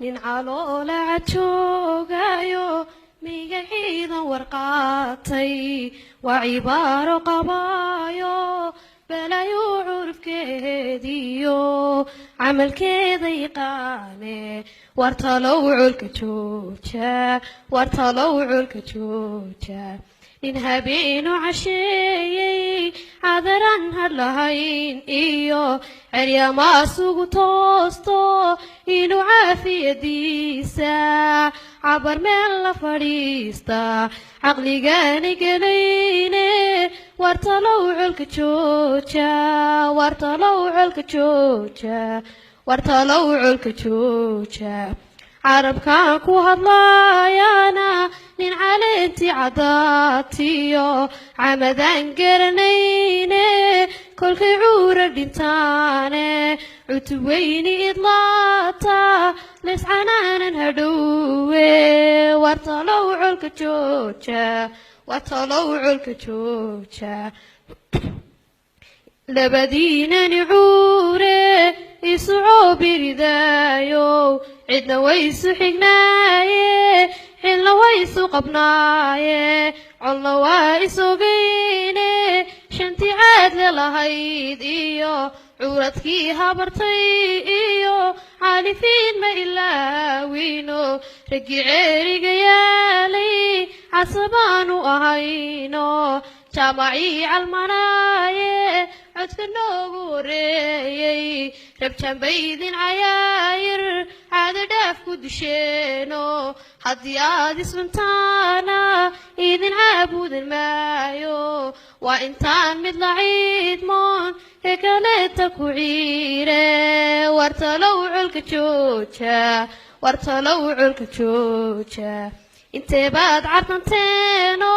nin caloola cadjoogayo miga ciidan warqaatay waa cibaaro qabaayo balayu curufkeediyo camalkeeda yaqaane wartalow culka jooja wartalow culka jooja in habeenu casheeyey cadaran hadlahayn iyo ceryamaasugu toosto inuu caafiyadiisa cabar meel la fadhiista caqligaani gelayne wartalow culka jooja wartalow culka jooja wartalow culka jooja carabkan ku hadlaayana nin caleentii caddaatiyo camadaan garanayne kolkay cuura dhintaane cutub weyni idlaata layscanaanan hadhowe wartalow culka jooja wartalow culka jooja labadiinani cuure isu coobiridaayo cidna waysu xignaaye xilna waysu qabnaaye colna waa isogeyne shantii caadle lahayd iyo cuuradkii habartay iyo caalifiin ma ilaawino raggii ceeriga yaalay casabaanu ahayno jaamacii calmanaaye codka noogu horeeyey rabjaanbaydin cayaayir caado dhaaf ku disheeno haddii aad isdhuntaana idin caabudan maayo waa intaan mid la ciidmoon ee kaleeta ku ciire wartalow culka jooja wartalow culka jooja intee baad cartanteeno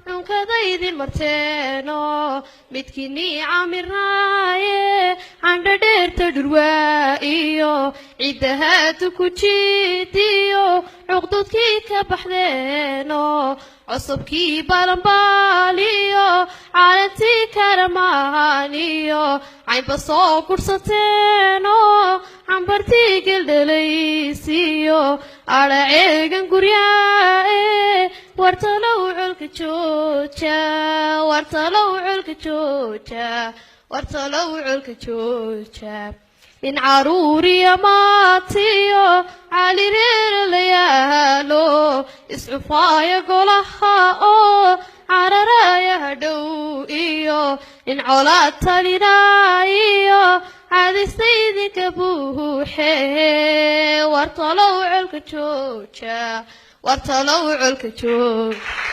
cunkadaydin marteeno midkiinii camirnaaye candhadheerta dhurwaa iyo ciddahaadu ku jiidiyo cuqdudkii ka baxdeeno cusubkii balanbaaliyo caalantii karamaaniyo caynba soo gurhsateeno cambartii geldhalaysiyo adha ceegan guryaae wartalow culka jooja wartalow culka jooja wartalow culka jooja in caruuriya maatiyo calireera la yaalo iscufaaya golaha oo cararaya hadhow iyo in colaad talinaayo caadaystayidinka buuxe wartalow culka jooja wartalow culka jooja